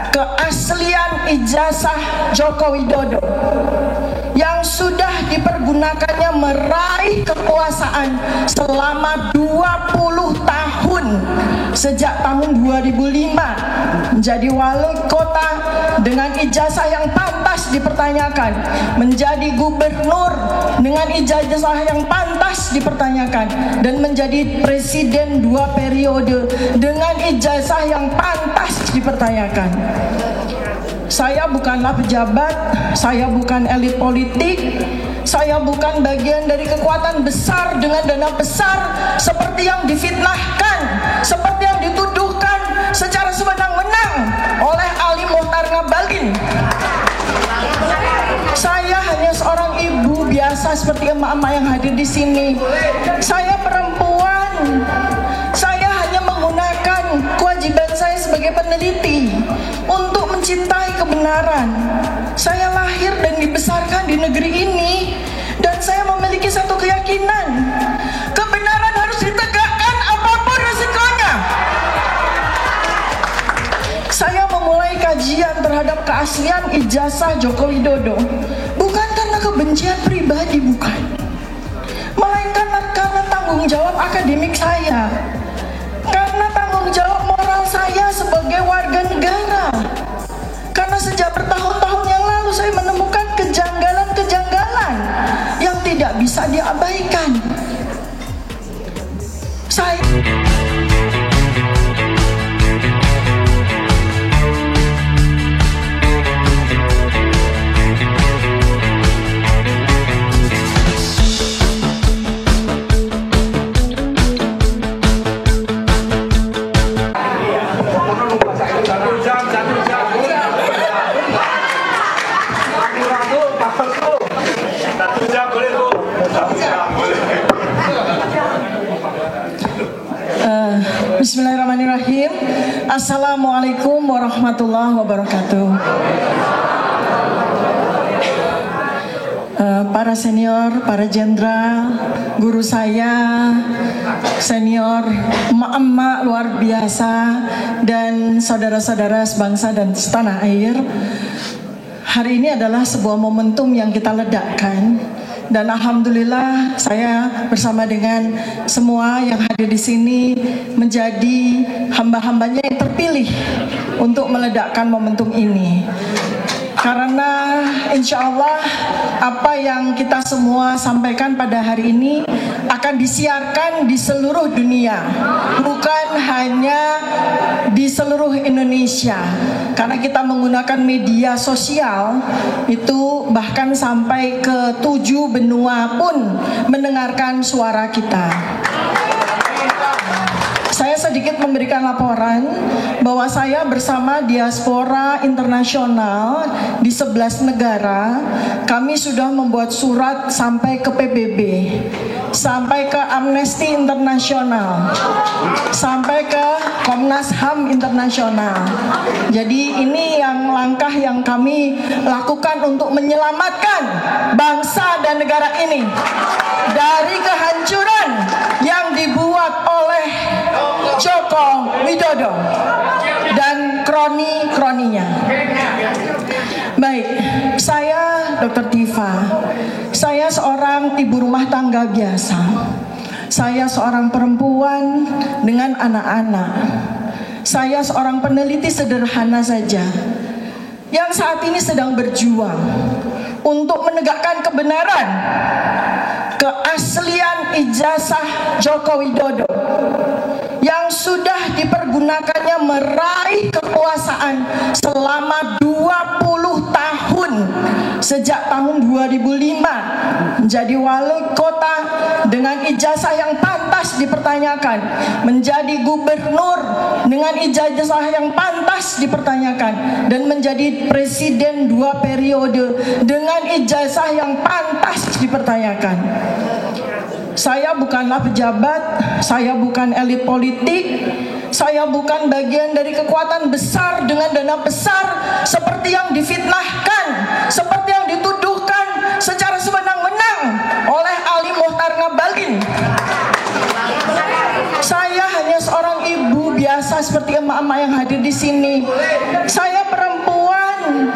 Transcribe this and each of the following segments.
keaslian ijazah Joko Widodo yang sudah dipergunakannya meraih kekuasaan selama 20 tahun sejak tahun 2005, menjadi wali kota dengan ijazah yang pantas dipertanyakan, menjadi gubernur dengan ijazah yang pantas dipertanyakan, dan menjadi presiden 2 periode dengan ijazah yang pantas dipertanyakan. Saya bukanlah pejabat, saya bukan elit politik, saya bukan bagian dari kekuatan besar dengan dana besar seperti yang difitnahkan, seperti yang dituduhkan secara sewenang-wenang oleh Ali Mohtar Ngabalin. Saya hanya seorang ibu biasa seperti emak-emak yang hadir di sini. Saya perempuan. Saya hanya menggunakan kewajiban saya sebagai peneliti untuk mencintai kebenaran. Saya lahir dan dibesarkan di negeri ini, dan saya memiliki satu keyakinan: kebenaran harus ditegakkan apapun resikonya. Saya memulai kajian terhadap keaslian ijazah Joko Widodo bukan karena kebencian pribadi, bukan, melainkan karena tanggung jawab akademik saya, karena tanggung jawab moral saya sebagai warga negara. Karena sejak bertahun-tahun yang lalu saya menemukan kejanggalan-kejanggalan yang tidak bisa diabaikan. Bismillahirrahmanirrahim. Assalamualaikum warahmatullahi wabarakatuh. Para senior, para jenderal, guru saya, senior, emak-emak luar biasa, dan saudara-saudara sebangsa dan setanah air. Hari ini adalah sebuah momentum yang kita ledakkan. Dan alhamdulillah saya bersama dengan semua yang hadir di sini menjadi hamba-hambanya yang terpilih untuk meledakkan momentum ini. Karena insya Allah apa yang kita semua sampaikan pada hari ini akan disiarkan di seluruh dunia, bukan hanya di seluruh Indonesia. Karena kita menggunakan media sosial itu bahkan sampai ke 7 benua pun mendengarkan suara kita. Saya sedikit memberikan laporan bahwa saya bersama diaspora internasional di 11 negara, kami sudah membuat surat sampai ke PBB, sampai ke Amnesty Internasional, sampai ke Komnas HAM Internasional. Jadi ini yang langkah yang kami lakukan untuk menyelamatkan bangsa dan negara ini dari kehancuran yang dibuat oleh Joko Widodo dan kroni-kroninya. Baik, saya Dr. Tifa. Saya seorang ibu rumah tangga biasa. Saya seorang perempuan dengan anak-anak. Saya seorang peneliti sederhana saja yang saat ini sedang berjuang untuk menegakkan kebenaran, keaslian ijazah Joko Widodo yang sudah dipergunakannya meraih kekuasaan selama 20 tahun sejak tahun 2005, menjadi wali kota dengan ijazah yang pantas dipertanyakan, menjadi gubernur dengan ijazah yang pantas dipertanyakan, dan menjadi presiden 2 periode dengan ijazah yang pantas dipertanyakan. Saya bukanlah pejabat, saya bukan elit politik, saya bukan bagian dari kekuatan besar dengan dana besar seperti yang difitnahkan, seperti yang dituduhkan secara sewenang-wenang oleh Ali Mohtar Ngabalin. Saya hanya seorang ibu biasa biasa seperti emak-emak yang hadir di sini. Saya perempuan.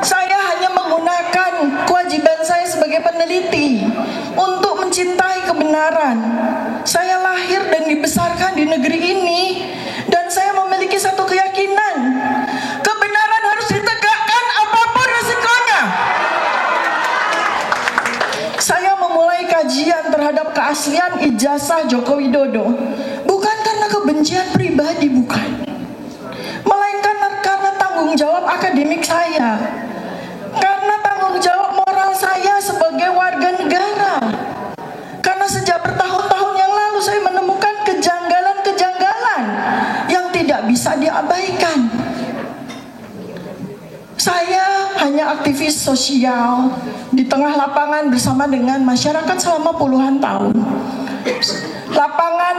Saya hanya menggunakan kewajiban saya sebagai peneliti untuk mencintai kebenaran. Saya lahir dan dibesarkan di negeri ini, dan saya memiliki satu keyakinan, kebenaran harus ditegakkan apapun resikonya. Saya memulai kajian terhadap keaslian ijazah Joko Widodo bukan karena kebencian pribadi, bukan, melainkan karena tanggung jawab akademik saya, karena tanggung jawab moral saya sebagai warga negara. Karena sejak bertahun-tahun yang lalu saya menemukan kejanggalan-kejanggalan yang tidak bisa diabaikan. Saya hanya aktivis sosial di tengah lapangan bersama dengan masyarakat selama puluhan tahun. Lapangan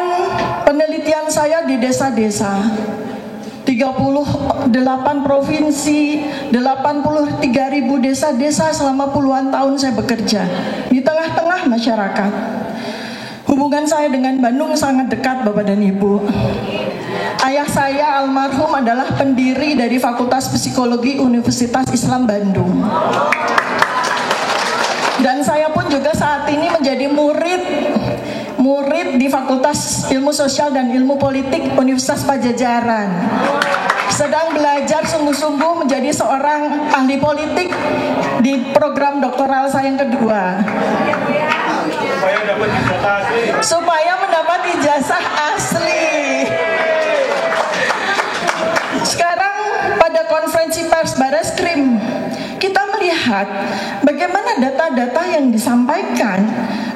penelitian saya di desa-desa, 38 provinsi, 83.000 desa-desa selama puluhan tahun saya bekerja di tengah-tengah masyarakat. Hubungan saya dengan Bandung sangat dekat, Bapak dan Ibu. Ayah saya almarhum adalah pendiri dari Fakultas Psikologi Universitas Islam Bandung. Dan saya pun juga saat ini menjadi murid di Fakultas Ilmu Sosial dan Ilmu Politik Universitas Pajajaran. Sedang belajar sungguh-sungguh menjadi seorang ahli politik di program doktoral saya yang kedua. Supaya mendapat ijazah asli. Sekarang pada konferensi pers Bareskrim, kita melihat bagaimana data-data yang disampaikan,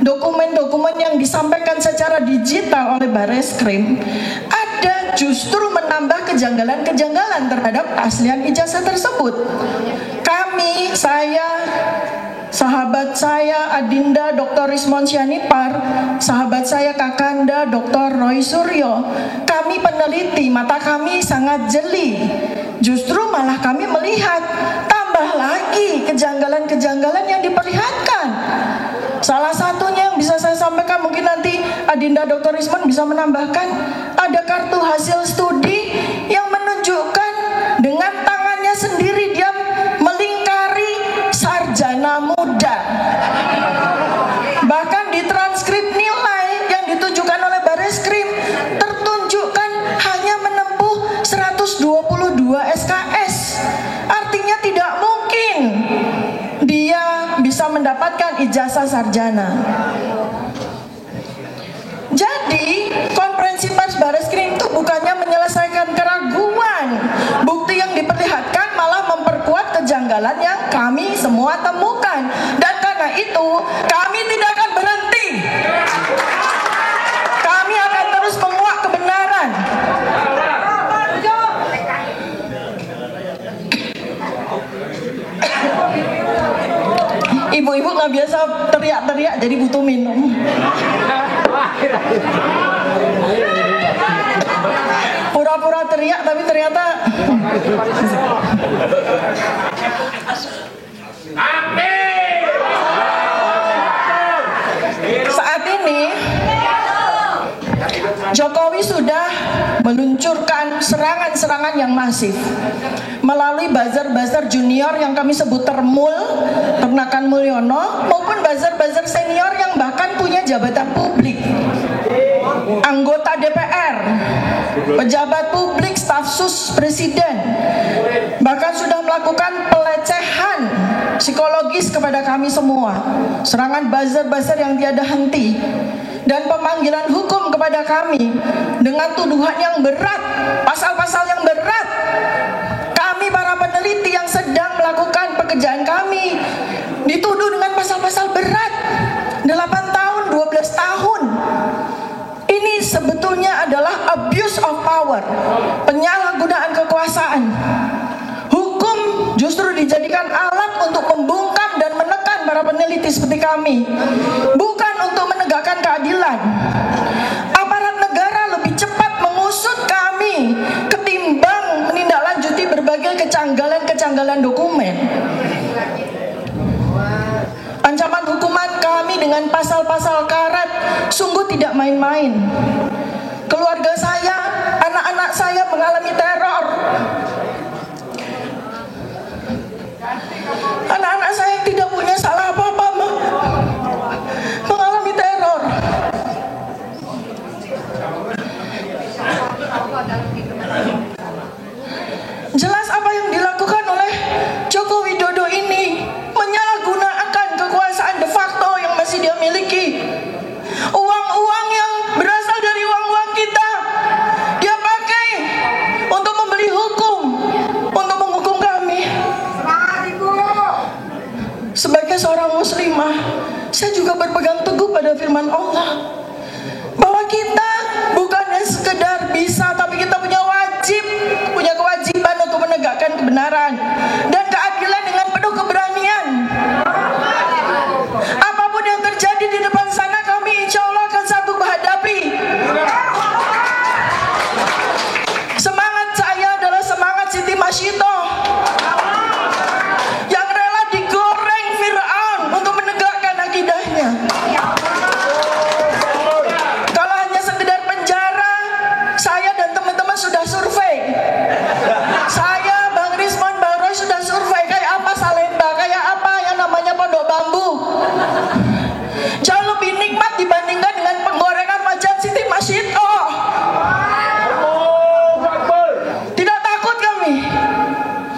dokumen-dokumen yang disampaikan secara digital oleh Bareskrim, ada justru menambah kejanggalan-kejanggalan terhadap keaslian ijazah tersebut. Kami, saya, sahabat saya Adinda Dr. Rismon Sianipar, sahabat saya Kakanda Dr. Roy Suryo, kami peneliti, mata kami sangat jeli. Justru malah kami melihat tambah lagi kejanggalan-kejanggalan yang diperlihatkan. Salah satunya yang bisa saya sampaikan, mungkin nanti Adinda Dr. Rismon bisa menambahkan, ada kartu hasil studi yang menunjukkan dengan tangannya sendiri dia melingkari sarjana muda. Bahkan di transkrip nilai yang ditujukan oleh Bareskrim tertunjukkan hanya menempuh 122 SKS. Artinya tidak mungkin dia bisa mendapatkan ijazah sarjana. Jadi konferensi pers Bareskrim itu bukannya menyelesaikan keraguan, bukti yang diperlihatkan malah memperkuat kejanggalan yang kami semua temukan. Dan karena itu kami tidak akan berhenti. Kami akan terus menguak kebenaran. Ibu-ibu nggak biasa teriak-teriak, jadi butuh minum. Pura-pura teriak tapi ternyata saat ini Jokowi sudah meluncurkan serangan-serangan yang masif melalui buzzer-buzzer junior yang kami sebut Ternakan Mulyono, maupun buzzer-buzzer senior yang bahkan punya jabatan publik, anggota DPR, pejabat publik, staf sus presiden, bahkan sudah melakukan pelecehan psikologis kepada kami semua. Serangan buzzer-buzzer yang tiada henti dan pemanggilan hukum kepada kami dengan tuduhan yang berat, pasal-pasal yang berat. Kami para peneliti yang sedang melakukan pekerjaan kami dituduh dengan pasal-pasal berat, 8 tahun, 12 tahun. Ini sebetulnya adalah abuse of power, penyalahgunaan kekuasaan. Hukum justru dijadikan alat untuk membungkam dan menekan para peneliti seperti kami, bukan untuk menegakkan keadilan. Aparat negara lebih cepat mengusut kami ketimbang menindaklanjuti berbagai kejanggalan-kejanggalan dokumen. Ancaman hukuman kami dengan pasal-pasal karet sungguh tidak main-main. keluarga saya, anak-anak saya mengalami teror. Anak-anak saya yang tidak punya salah apa-apa mengalami teror. Jelas apa yang dilakukan oleh Joko Widodo ini menyalahgunakan kekuasaan de facto yang masih dia miliki. Uang-uang yang berasal dari uang-uang kita dia pakai untuk membeli hukum, untuk menghukum kami. Sebagai seorang muslimah, saya juga berpegang teguh pada firman Allah bahwa kita bukannya sekedar bisa, tapi kita punya kewajiban untuk menegakkan kebenaran dan keadilan dengan penuh keberanian. Apapun yang terjadi di depan sana, kami insya Allah akan sanggup menghadapi. Semangat saya adalah semangat Siti Masyito yang rela digoreng Fir'aun untuk menegakkan akidahnya. Kalau hanya sekedar penjara, saya dan teman-teman sudah survei. Saya, Bang Rismon, Bang Roy sudah survei kayak apa Salemba, kayak apa yang namanya Pondok Bambu. Jauh lebih nikmat dibandingkan dengan penggorengan wajan Siti Masyito. Tidak takut kami.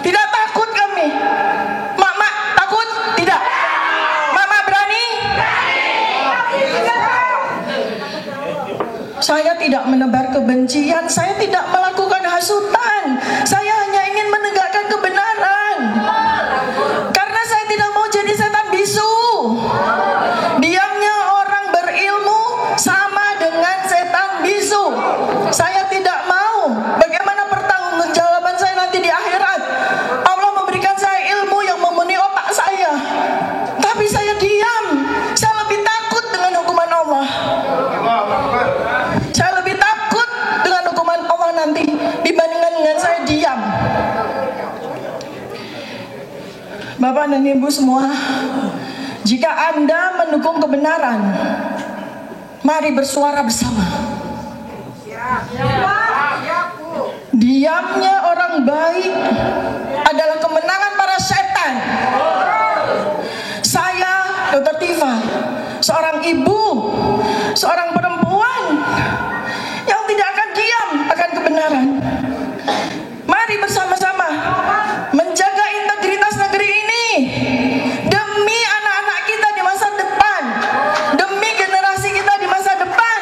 Tidak takut kami. Mak takut? Tidak. Mak berani? Saya tidak menebar kebencian, saya tidak melakukan hasutan. Saya hanya ingin menegakkan kebenaran. Karena saya tidak mau jadi setan bisu. Diamnya orang berilmu sama dengan setan bisu. Saya tidak mau. Bagaimana pertanggungjawaban saya nanti di akhirat? Allah memberikan saya ilmu yang memenuhi otak saya, tapi saya diam. Saya lebih takut dengan hukuman Allah. Saya lebih takut dengan hukuman Allah nanti dibandingkan dengan saya diam. Bapak dan Ibu semua, jika Anda mendukung kebenaran, mari bersuara bersama. Diamnya orang baik adalah kemenangan para setan. Saya, Dr. Tifa, seorang ibu, seorang perempuan yang tidak akan diam akan kebenaran. Mari bersama-sama menjaga integritas negeri ini demi anak-anak kita di masa depan, demi generasi kita di masa depan.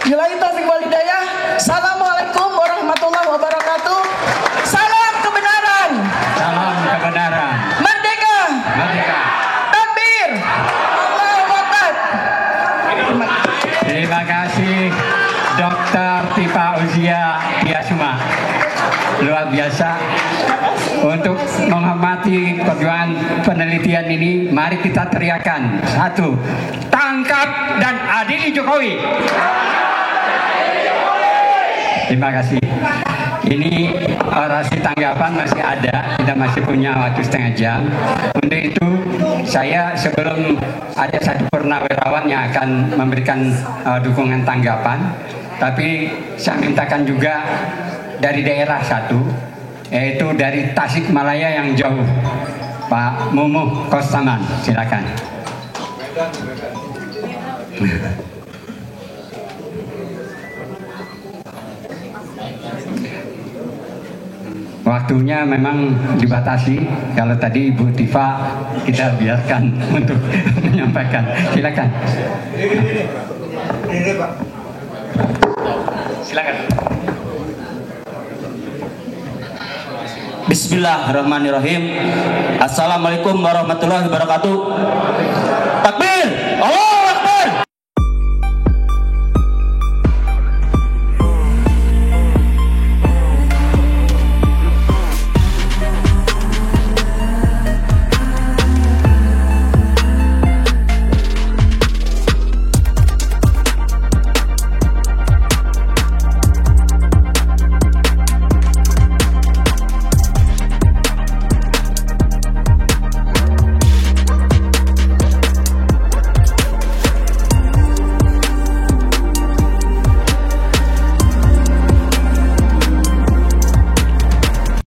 Billahi taufiq wal hidayah. Assalamualaikum warahmatullahi wabarakatuh. Salam kebenaran. Salam kebenaran. Merdeka. Merdeka. Takbir. Allahu Akbar. Terima kasih Dr. Tifa Uzia Biasuma. Luar biasa. Untuk menghormati perjuangan penelitian ini, mari kita teriakan. 1. Tangkap dan adili Jokowi. Terima kasih. Ini orasi tanggapan masih ada, kita masih punya waktu setengah jam. Untuk itu saya sebelum ada satu purnawirawan yang akan memberikan dukungan tanggapan, tapi saya mintakan juga dari daerah satu, yaitu dari Tasikmalaya yang jauh, Pak Mumuh Kostaman, silakan. Waktunya memang dibatasi. Kalau tadi Ibu Tifa kita biarkan untuk menyampaikan. Silakan. Ini Pak. Silakan. Bismillahirrahmanirrahim. Assalamualaikum warahmatullahi wabarakatuh. Takbir.